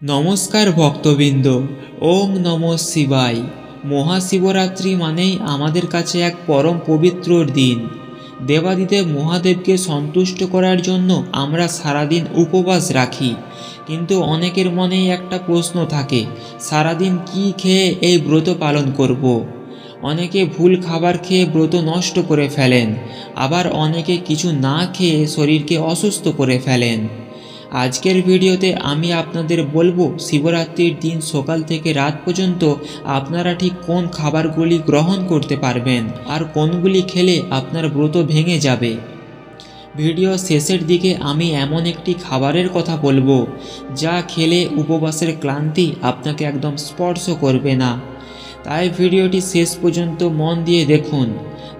নমস্কার ভক্তবৃন্দ। ওম নমঃ শিবায়। মহাশিবরাত্রি মানেই আমাদের কাছে এক পরম পবিত্র দিন। দেবাদিদেব মহাদেবকে সন্তুষ্ট করার জন্য আমরা সারাদিন উপবাস রাখি, কিন্তু অনেকের মনেই একটা প্রশ্ন থাকে, সারাদিন কি খেয়ে এই ব্রত পালন করব। অনেকে ভুল খাবার খেয়ে ব্রত নষ্ট করে ফেলেন, আবার অনেকে কিছু না খেয়ে শরীরকে অসুস্থ করে ফেলেন। আজকের ভিডিওতে আমি আপনাদের বলবো শিবরাত্রির দিন সকাল থেকে রাত পর্যন্ত আপনারা ঠিক কোন খাবারগুলি গ্রহণ করতে পারবেন আর কোনগুলি খেলে আপনার ব্রত ভেঙে যাবে। ভিডিও শেষের দিকে আমি এমন একটি খাবারের কথা বলবো যা খেলে উপবাসের ক্লান্তি আপনাকে একদম স্পর্শ করবে না, তাই ভিডিওটি শেষ পর্যন্ত মন দিয়ে দেখুন।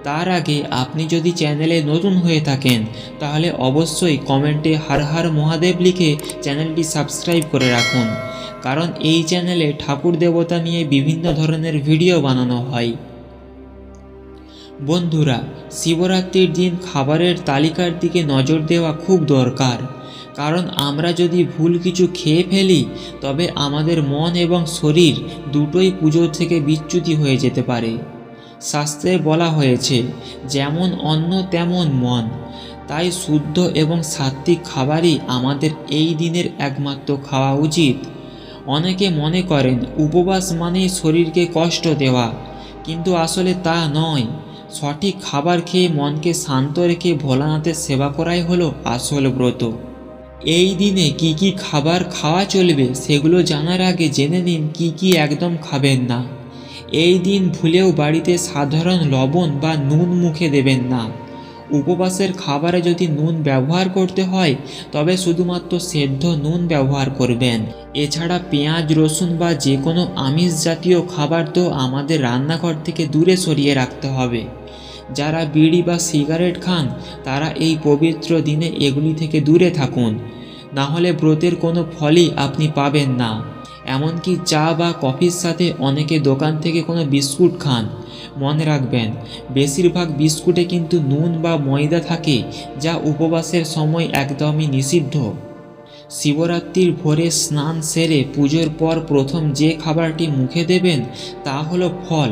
তার আগে আপনি যদি চ্যানেলে নতুন হয়ে থাকেন তাহলে অবশ্যই কমেন্টে হর হর মহাদেব লিখে চ্যানেলটি সাবস্ক্রাইব করে রাখুন, কারণ এই চ্যানেলে ঠাকুর দেবতা নিয়ে বিভিন্ন ধরনের ভিডিও বানানো হয়। বন্ধুরা, শিবরাত্রির দিন খাবারের তালিকার দিকে নজর দেওয়া খুব দরকার, কারণ আমরা যদি ভুল কিছু খেয়ে ফেলি তবে আমাদের মন এবং শরীর দুটোই পুজো থেকে বিচ্যুতি হয়ে যেতে পারে। শাস্ত্রে বলা হয়েছে, যেমন অন্ন তেমন মন, তাই শুদ্ধ এবং সাত্ত্বিক খাবারই আমাদের এই দিনের একমাত্র খাওয়া উচিত। অনেকে মনে করেন উপবাস মানেই শরীরকে কষ্ট দেওয়া, কিন্তু আসলে তা নয়। সঠিক খাবার খেয়ে মনকে শান্ত রেখে ভোলানাথের সেবা করাই হলো আসল ব্রত। এই দিনে কি কি খাবার খাওয়া চলবে সেগুলো জানার আগে জেনে নিন কি কি একদম খাবেন না। এই দিন ভুলেও বাড়িতে সাধারণ লবণ বা নুন মুখে দেবেন না। উপবাসের খাবারে যদি নুন ব্যবহার করতে হয় তবে শুধুমাত্র সেদ্ধ নুন ব্যবহার করবেন। এছাড়া পেঁয়াজ রসুন বা যে কোনো আমিষ জাতীয় খাবার তো আমাদের রান্নাঘর থেকে দূরে সরিয়ে রাখতে হবে। যারা বিড়ি বা সিগারেট খান তারা এই পবিত্র দিনে এগুলি থেকে দূরে থাকুন, না হলে ব্রতের কোনো ফলই আপনি পাবেন না। এমনকি চা বা কফির সাথে অনেকে দোকান থেকে কোনো বিস্কুট খান। মনে রাখবেন, বেশিরভাগ বিস্কুটে কিন্তু নুন বা ময়দা থাকে, যা উপবাসের সময় একদমই নিষিদ্ধ। শিবরাত্রির ভোরে স্নান সেরে পুজোর পর প্রথম যে খাবারটি মুখে দেবেন তা হলো ফল।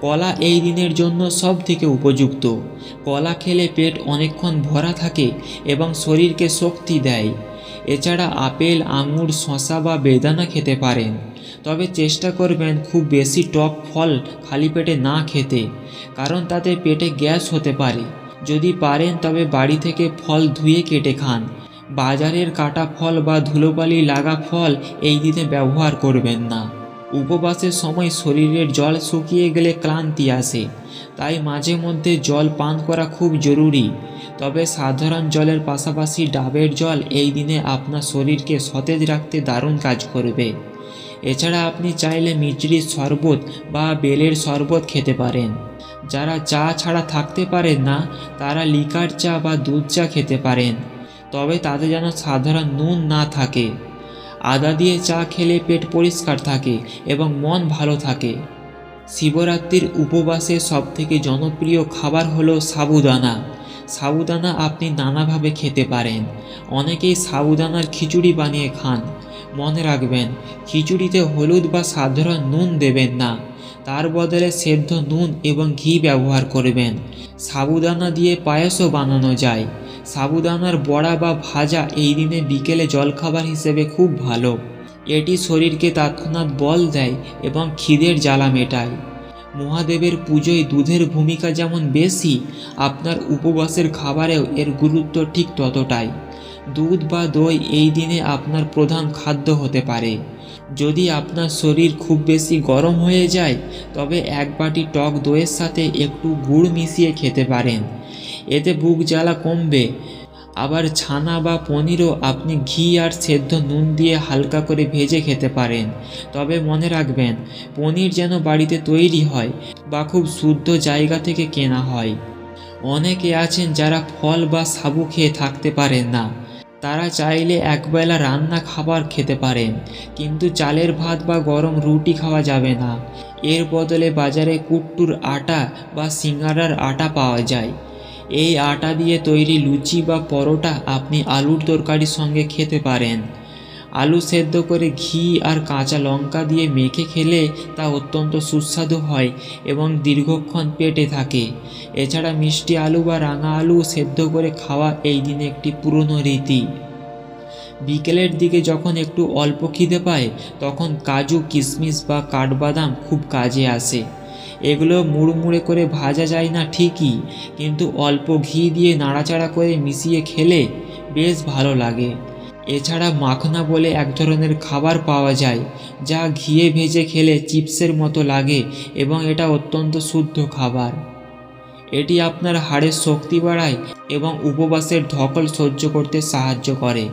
কলা এই দিনের জন্য সব থেকে উপযুক্ত। কলা খেলে পেট অনেকক্ষণ ভরা থাকে এবং শরীরকে শক্তি দেয়। এছাড়া আপেল, আঙুর, শসা বা বেদানা খেতে পারেন, তবে চেষ্টা করবেন খুব বেশি টক ফল খালি পেটে না খেতে, কারণ তাতে পেটে গ্যাস হতে পারে। যদি পারেন তবে বাড়ি থেকে ফল ধুয়ে কেটে খান। বাজারের কাটা ফল বা ধুলোবালি লাগা ফল এই দিনে ব্যবহার করবেন না। উপবাসের সময় শরীরের জল শুকিয়ে গেলে ক্লান্তি আসে, তাই মাঝে মধ্যে জল পান করা খুব জরুরি। তবে সাধারণ জলের পাশাপাশি ডাবের জল এই দিনে আপনার শরীরকে সতেজ রাখতে দারুণ কাজ করবে। এছাড়া আপনি চাইলে মিচড়ির শরবত বা বেলের শরবত খেতে পারেন। যারা চা ছাড়া থাকতে পারেন না তারা লিকার চা বা দুধ চা খেতে পারেন, তবে তাতে যেন সাধারণ নুন না থাকে। আদা দিয়ে চা খেলে পেট পরিষ্কার থাকে এবং মন ভালো থাকে। শিবরাত্রির উপবাসে সবথেকে জনপ্রিয় খাবার হলো সাবুদানা। সাবুদানা আপনি নানাভাবে খেতে পারেন। অনেকেই সাবুদানার খিচুড়ি বানিয়ে খান। মনে রাখবেন, খিচুড়িতে হলুদ বা সাধারণ নুন দেবেন না, তার বদলে সেদ্ধ নুন এবং ঘি ব্যবহার করবেন। সাবুদানা দিয়ে পায়েসও বানানো যায়। সাবুদানার বড়া বা ভাজা এই দিনে বিকেলে জলখাবার হিসেবে খুব ভালো। এটি শরীরকে তৎক্ষণাৎ বল দেয় এবং খিদের জ্বালা মেটায়। মহাদেবের পুজোয় দুধের ভূমিকা যেমন বেশি, আপনার উপবাসের খাবারেও এর গুরুত্ব ঠিক ততটাই। দুধ বা দই এই দিনে আপনার প্রধান খাদ্য হতে পারে। যদি আপনার শরীর খুব বেশি গরম হয়ে যায় তবে এক বাটি টক দইয়ের সাথে একটু গুড় মিশিয়ে খেতে পারেন, এতে বুক জ্বালা কমবে। আবার ছানা বা পনিরও আপনি ঘি আর সেদ্ধ নুন দিয়ে হালকা করে ভেজে খেতে পারেন, তবে মনে রাখবেন পনির যেন বাড়িতে তৈরি হয় বা খুব শুদ্ধ জায়গা থেকে কেনা হয়। অনেকে আছেন যারা ফল বা সাবু খেয়ে থাকতে পারেন না, তারা চাইলে একবেলা রান্না খাবার খেতে পারেন, কিন্তু চালের ভাত বা গরম রুটি খাওয়া যাবে না। এর বদলে বাজারে কুট্টুর আটা বা সিঙ্গারার আটা পাওয়া যায়। এই আটা দিয়ে তৈরি লুচি বা পরোটা আপনি আলুর তরকারির সঙ্গে খেতে পারেন। আলু সেদ্ধ করে ঘি আর কাঁচা লঙ্কা দিয়ে মেখে খেলে তা অত্যন্ত সুস্বাদু হয় এবং দীর্ঘক্ষণ পেটে থাকে। এছাড়া মিষ্টি আলু বা রাঙা আলু সেদ্ধ করে খাওয়া এই দিনে একটি পুরনো রীতি। বিকেলের দিকে যখন একটু অল্প খিদে পায় তখন কাজু, কিশমিশ বা কাঠবাদাম খুব কাজে আসে। এগুলো মুড়মুড়ে করে ভাজা যায় না ঠিকই, কিন্তু অল্প ঘি দিয়ে নাড়াচাড়া করে মিশিয়ে খেলে বেশ ভালো লাগে। এছাড়া মাখনা বলে এক ধরনের খাবার পাওয়া যায়, যা ঘিয়ে ভেজে খেলে চিপসের মতো লাগে এবং এটা অত্যন্ত শুদ্ধ খাবার। এটি আপনার হাড়ের শক্তি বাড়ায় এবং উপবাসের ধকল সহ্য করতে সাহায্য করে।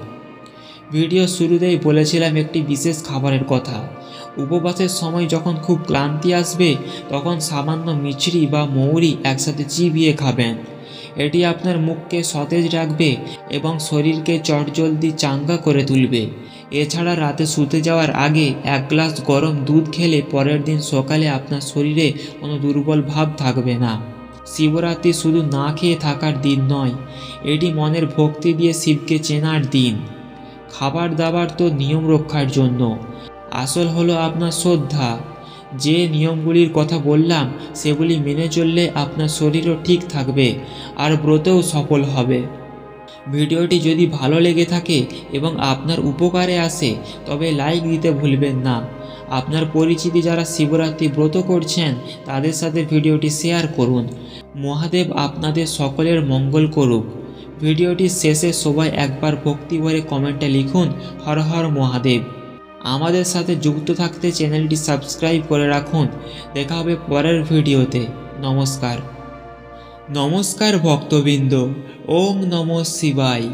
ভিডিও শুরুতেই বলেছিলাম একটি বিশেষ খাবারের কথা। উপবাসের সময় যখন খুব ক্লান্তি আসবে তখন সামান্য মিছরি বা মৌরি একসাথে চিবিয়ে খাবেন। এটি আপনার মুখকে সতেজ রাখবে এবং শরীরকে চটজলদি চাঙ্গা করে তুলবে। এছাড়া রাতে শুতে যাওয়ার আগে 1 গ্লাস গরম দুধ খেলে পরের দিন সকালে আপনার শরীরে কোনো দুর্বল ভাব থাকবে না। শিবরাত্রি শুধু না খেয়ে থাকার দিন নয়, এটি মনের ভক্তি দিয়ে শিবকে চেনার দিন। খাবার দাবার তো নিয়ম রক্ষার জন্য, আসল হলো আপনার শ্রদ্ধা। যে নিয়মগুলির কথা বললাম সেগুলি মেনে চললে আপনার শরীরও ঠিক থাকবে আর ব্রতেও সফল হবে। ভিডিওটি যদি ভালো লেগে থাকে এবং আপনার উপকারে আসে তবে লাইক দিতে ভুলবেন না। আপনার পরিচিতি যারা শিবরাত্রি ব্রত করছেন তাদের সাথে ভিডিওটি শেয়ার করুন। মহাদেব আপনাদের সকলের মঙ্গল করুক। ভিডিওটির শেষে সবাই একবার ভক্তি ভরে কমেন্টে লিখুন হর হর মহাদেব। আমাদের সাথে যুক্ত থাকতে চ্যানেলটি সাবস্ক্রাইব করে রাখুন। দেখা হবে পরের ভিডিওতে। নমস্কার। নমস্কার ভক্তবৃন্দ। ওম নমঃ শিবায়।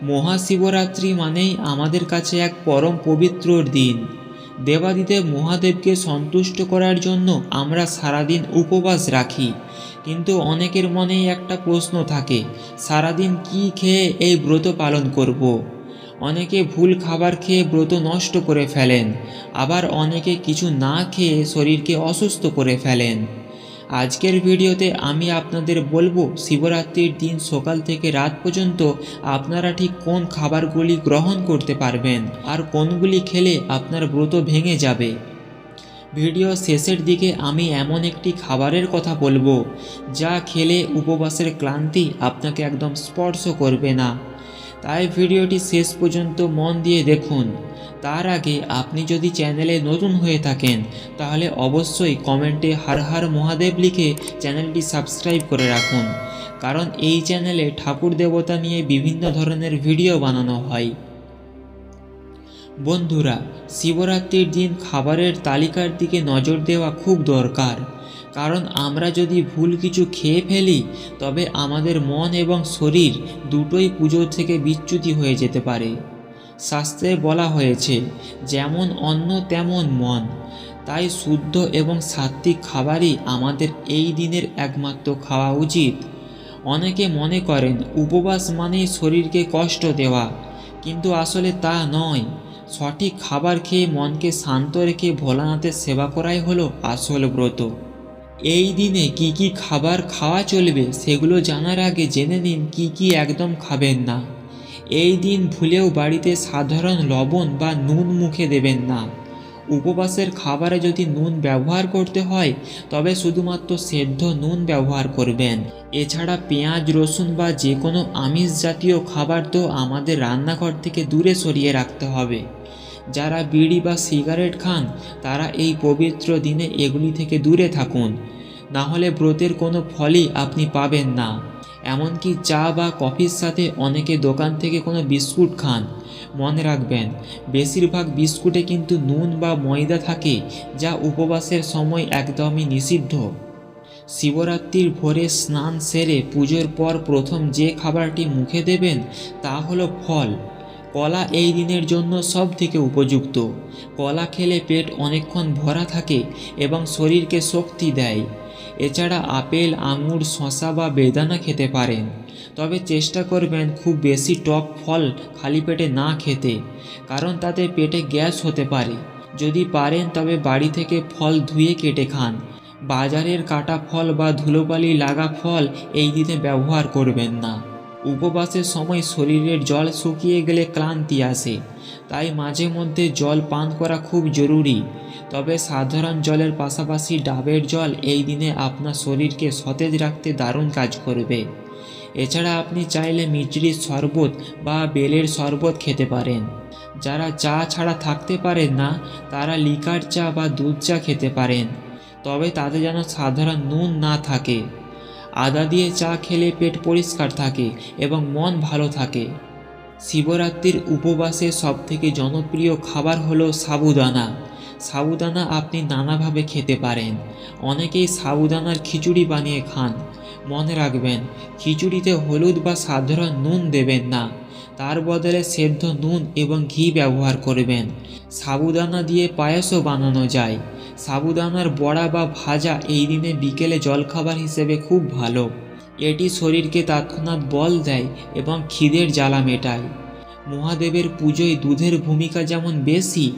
মহাশিবরাত্রি মানেই আমাদের কাছে এক পরম পবিত্র দিন। দেবাদিদেব মহাদেবকে সন্তুষ্ট করার জন্য আমরা সারাদিন উপবাস রাখি। কিন্তু অনেকের মনেই একটা প্রশ্ন থাকে, সারাদিন কি খেয়ে এই ব্রত পালন করব। অনেকে ভুল খাবার খেয়ে ব্রত নষ্ট করে ফেলেন, আবার অনেকে কিছু না খেয়ে শরীরকে অসুস্থ করে ফেলেন। আজকের ভিডিওতে আমি আপনাদের বলবো শিবরাত্রির দিন সকাল থেকে রাত পর্যন্ত আপনারা ঠিক কোন খাবারগুলি গ্রহণ করতে পারবেন আর কোনগুলি খেলে আপনার ব্রত ভেঙে যাবে। ভিডিও শেষের দিকে আমি এমন একটি খাবারের কথা বলবো যা খেলে উপবাসের ক্লান্তি আপনাকে একদম স্পর্শ করবে না। তাই ভিডিওটি শেষ পর্যন্ত মন দিয়ে দেখুন। তার আগে আপনি যদি চ্যানেলে নতুন হয়ে থাকেন তাহলে অবশ্যই কমেন্টে হর হর মহাদেব লিখে চ্যানেলটি সাবস্ক্রাইব করে রাখুন, কারণ এই চ্যানেলে ঠাকুর দেবতা নিয়ে বিভিন্ন ধরনের ভিডিও বানানো হয়। বন্ধুরা, শিবরাত্রির দিন খাবারের তালিকার দিকে নজর দেওয়া খুব দরকার, কারণ আমরা যদি ভুল কিছু খেয়ে ফেলি তবে আমাদের মন এবং শরীর দুটোই পুজো থেকে বিচ্যুতি হয়ে যেতে পারে। শাস্ত্রে বলা হয়েছে যেমন অন্ন তেমন মন। তাই শুদ্ধ এবং সাত্ত্বিক খাবারই আমাদের এই দিনের একমাত্র খাওয়া উচিত। অনেকে মনে করেন উপবাস মানেই শরীরকে কষ্ট দেওয়া, কিন্তু আসলে তা নয়। সঠিক খাবার খেয়ে মনকে শান্ত রেখে ভোলানাথের সেবা করাই হলো আসল ব্রত। এই দিনে কি কি খাবার খাওয়া চলবে সেগুলো জানার আগে জেনে নিন কি কি একদম খাবেন না। এই দিন ভুলেও বাড়িতে সাধারণ লবণ বা নুন মুখে দেবেন না। উপবাসের খাবারে যদি নুন ব্যবহার করতে হয় তবে শুধুমাত্র সেদ্ধ নুন ব্যবহার করবেন। এছাড়া পেঁয়াজ, রসুন বা যে কোনো আমিষ জাতীয় খাবার তো আমাদের রান্নাঘর থেকে দূরে সরিয়ে রাখতে হবে। যারা বিড়ি বা সিগারেট খান তারা এই পবিত্র দিনে এগুলি থেকে দূরে থাকুন, না হলে ব্রতের কোনো ফলই আপনি পাবেন না। এমনকি চা বা কফির সাথে অনেকে দোকান থেকে কোনো বিস্কুট খান। মনে রাখবেন, বেশিরভাগ বিস্কুটে কিন্তু নুন বা ময়দা থাকে, যা উপবাসের সময় একদমই নিষিদ্ধ। শিবরাত্রির ভোরে স্নান সেরে পুজোর পর প্রথম যে খাবারটি মুখে দেবেন তা হলো ফল। কলা এই দিনের জন্য সব থেকে উপযুক্ত। কলা খেলে পেট অনেকক্ষণ ভরা থাকে এবং শরীরকে শক্তি দেয়। এছাড়া আপেল, আঙুর, শসা বা বেদানা খেতে পারেন, তবে চেষ্টা করবেন খুব বেশি টক ফল খালি পেটে না খেতে, কারণ তাতে পেটে গ্যাস হতে পারে। যদি পারেন তবে বাড়ি থেকে ফল ধুয়ে কেটে খান। বাজারের কাটা ফল বা ধুলোবালি লাগা ফল এই দিনে ব্যবহার করবেন না। উপবাসের সময় শরীরের জল শুকিয়ে গেলে ক্লান্তি আসে, তাই মাঝে মধ্যে জল পান করা খুব জরুরি। তবে সাধারণ জলের পাশাপাশি ডাবের জল এই দিনে আপনার শরীরকে সতেজ রাখতে দারুণ কাজ করবে। এছাড়া আপনি চাইলে মিচড়ির শরবত বা বেলের শরবত খেতে পারেন। যারা চা ছাড়া থাকতে পারেন না তারা লিকার চা বা দুধ চা খেতে পারেন, তবে তাতে যেন সাধারণ নুন না থাকে। আদা দিয়ে চা খেলে পেট পরিষ্কার থাকে এবং মন ভালো থাকে। শিবরাত্রির উপবাসে সবথেকে জনপ্রিয় খাবার হলো সাবুদানা। সাবুদানা আপনি নানাভাবে খেতে পারেন। অনেকেই সাবুদানার খিচুড়ি বানিয়ে খান। মনে রাখবেন, খিচুড়িতে হলুদ বা সাধারণ নুন দেবেন না, তার বদলে সেদ্ধ নুন এবং ঘি ব্যবহার করবেন। সাবুদানা দিয়ে পায়েসও বানানো যায়। সাবুদানার বড়া বা ভাজা এই দিনে বিকেলে জলখাবার হিসেবে খুব ভালো। এটি শরীরকে তৎক্ষণাৎ বল দেয় এবং খিদের জ্বালা মেটায়। মহাদেবের পুজোয় দুধের ভূমিকা যেমন বেশি,